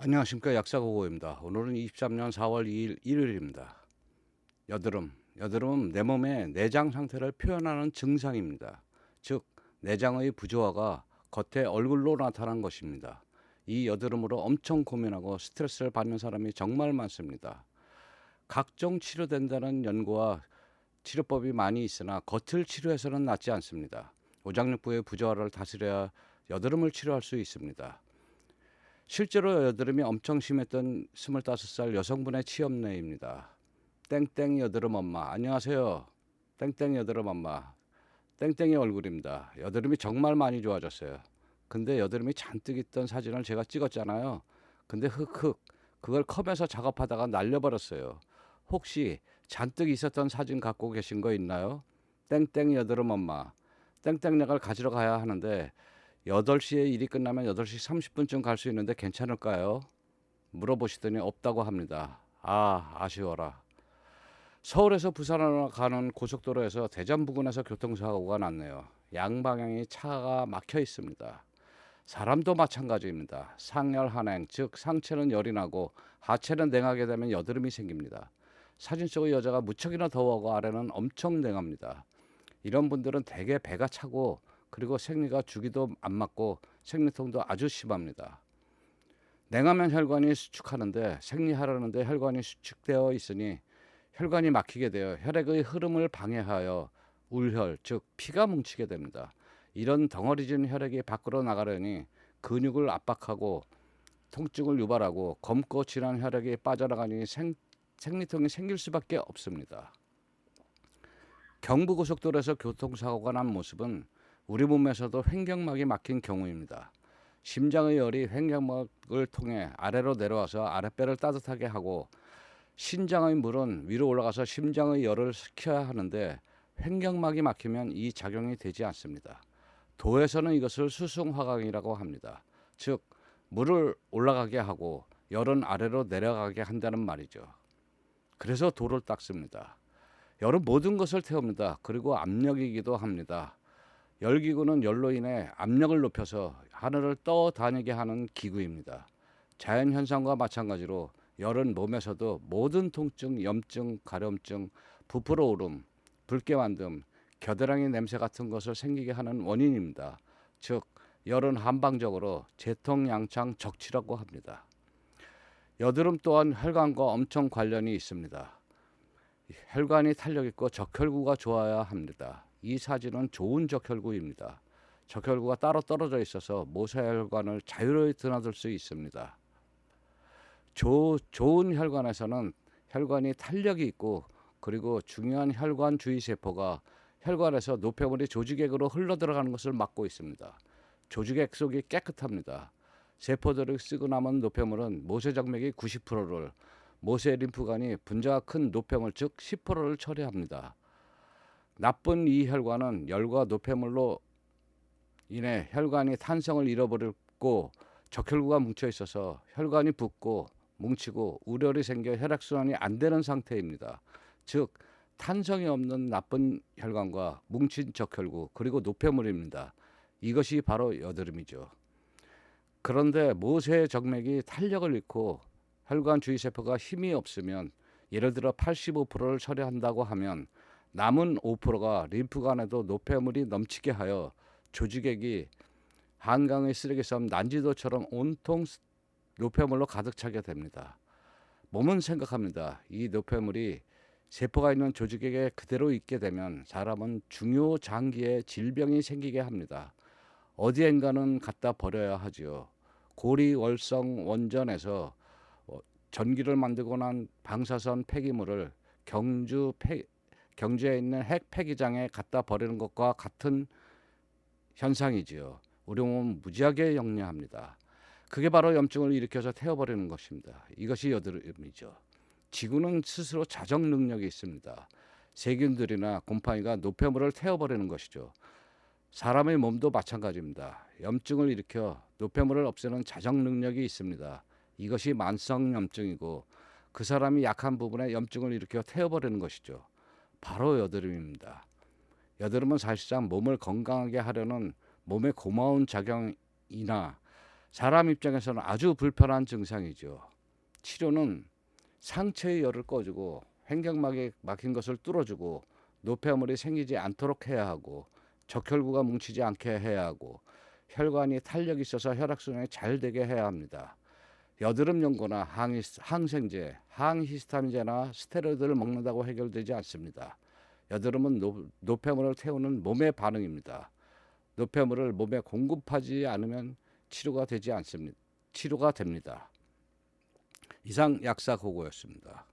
안녕하십니까, 약사고고입니다. 오늘은 23년 4월 2일 일요일입니다. 여드름은 내 몸의 내장 상태를 표현하는 증상입니다. 즉, 내장의 부조화가 겉에 얼굴로 나타난 것입니다. 이 여드름으로 엄청 고민하고 스트레스를 받는 사람이 정말 많습니다. 각종 치료된다는 연구와 치료법이 많이 있으나 겉을 치료해서는 낫지 않습니다. 오장육부의 부조화를 다스려야 여드름을 치료할 수 있습니다. 실제로 여드름이 엄청 심했던 25살 여성분의 취업례입니다. 땡땡 여드름 엄마, 안녕하세요. 땡땡 여드름 엄마, 땡땡이 얼굴입니다. 여드름이 정말 많이 좋아졌어요. 근데 여드름이 잔뜩 있던 사진을 제가 찍었잖아요. 근데 흑흑, 그걸 컴에서 작업하다가 날려버렸어요. 혹시 잔뜩 있었던 사진 갖고 계신 거 있나요? 땡땡 여드름 엄마, 땡땡약을 가지러 가야 하는데 8시에 일이 끝나면 8시 30분쯤 갈 수 있는데 괜찮을까요? 물어보시더니 없다고 합니다. 아, 아쉬워라. 서울에서 부산으로 가는 고속도로에서 대전 부근에서 교통사고가 났네요. 양방향이 차가 막혀 있습니다. 사람도 마찬가지입니다. 상열 한행, 즉 상체는 열이 나고 하체는 냉하게 되면 여드름이 생깁니다. 사진 속의 여자가 무척이나 더워하고 아래는 엄청 냉합니다. 이런 분들은 대개 배가 차고 그리고 생리가 주기도 안 맞고 생리통도 아주 심합니다. 냉하면 혈관이 수축하는데 생리하려는데 혈관이 수축되어 있으니 혈관이 막히게 되어 혈액의 흐름을 방해하여 울혈, 즉 피가 뭉치게 됩니다. 이런 덩어리진 혈액이 밖으로 나가려니 근육을 압박하고 통증을 유발하고 검고 진한 혈액이 빠져나가니 생리통이 생길 수밖에 없습니다. 경부고속도로에서 교통사고가 난 모습은 우리 몸에서도 횡격막이 막힌 경우입니다. 심장의 열이 횡격막을 통해 아래로 내려와서 아랫배를 따뜻하게 하고 신장의 물은 위로 올라가서 심장의 열을 식혀야 하는데 횡격막이 막히면 이 작용이 되지 않습니다. 도에서는 이것을 수승화강이라고 합니다. 즉 물을 올라가게 하고 열은 아래로 내려가게 한다는 말이죠. 그래서 도를 닦습니다. 열은 모든 것을 태웁니다. 그리고 압력이기도 합니다. 열기구는 열로 인해 압력을 높여서 하늘을 떠다니게 하는 기구입니다. 자연현상과 마찬가지로 열은 몸에서도 모든 통증, 염증, 가려움증, 부풀어 오름, 붉게 만듦, 겨드랑이 냄새 같은 것을 생기게 하는 원인입니다. 즉, 열은 한방적으로 재통양창 적치라고 합니다. 여드름 또한 혈관과 엄청 관련이 있습니다. 혈관이 탄력 있고 적혈구가 좋아야 합니다. 이 사진은 좋은 적혈구입니다. 적혈구가 따로 떨어져 있어서 모세혈관을 자유로이 드나들 수 있습니다. 좋은 혈관에서는 혈관이 탄력이 있고 그리고 중요한 혈관 주위 세포가 혈관에서 노폐물이 조직액으로 흘러 들어가는 것을 막고 있습니다. 조직액 속이 깨끗합니다. 세포들이 쓰고 남은 노폐물은 모세정맥이 90%를, 모세 림프관이 분자가 큰 노폐물 즉 10%를 처리합니다. 나쁜 이 혈관은 열과 노폐물로 인해 혈관이 탄성을 잃어버리고 적혈구가 뭉쳐 있어서 혈관이 붓고 뭉치고 우열이 생겨 혈액순환이 안 되는 상태입니다. 즉 탄성이 없는 나쁜 혈관과 뭉친 적혈구 그리고 노폐물입니다. 이것이 바로 여드름이죠. 그런데 모세의 정맥이 탄력을 잃고 혈관 주위 세포가 힘이 없으면 예를 들어 85%를 처리한다고 하면 남은 5%가 림프관에도 노폐물이 넘치게 하여 조직액이 한강의 쓰레기섬 난지도처럼 온통 노폐물로 가득 차게 됩니다. 몸은 생각합니다. 이 노폐물이 세포가 있는 조직액에 그대로 있게 되면 사람은 중요 장기에 질병이 생기게 합니다. 어디엔가는 갖다 버려야 하지요. 고리월성 원전에서 전기를 만들고 난 방사선 폐기물을 경주에 있는 핵 폐기장에 갖다 버리는 것과 같은 현상이지요. 우리 몸은 무지하게 영리합니다. 그게 바로 염증을 일으켜서 태워버리는 것입니다. 이것이 여드름이죠. 지구는 스스로 자정 능력이 있습니다. 세균들이나 곰팡이가 노폐물을 태워버리는 것이죠. 사람의 몸도 마찬가지입니다. 염증을 일으켜 노폐물을 없애는 자정 능력이 있습니다. 이것이 만성염증이고 그 사람이 약한 부분에 염증을 일으켜 태워버리는 것이죠. 바로 여드름입니다. 여드름은 사실상 몸을 건강하게 하려는 몸의 고마운 작용이나 사람 입장에서는 아주 불편한 증상이죠. 치료는 상체의 열을 꺼주고 횡격막에 막힌 것을 뚫어주고 노폐물이 생기지 않도록 해야 하고 적혈구가 뭉치지 않게 해야 하고 혈관이 탄력이 있어서 혈액순환이 잘 되게 해야 합니다. 여드름 연고나 항생제, 항히스타민제나 스테로이드를 먹는다고 해결되지 않습니다. 여드름은 노폐물을 태우는 몸의 반응입니다. 노폐물을 몸에 공급하지 않으면 치료가 됩니다. 이상 약사 고고였습니다.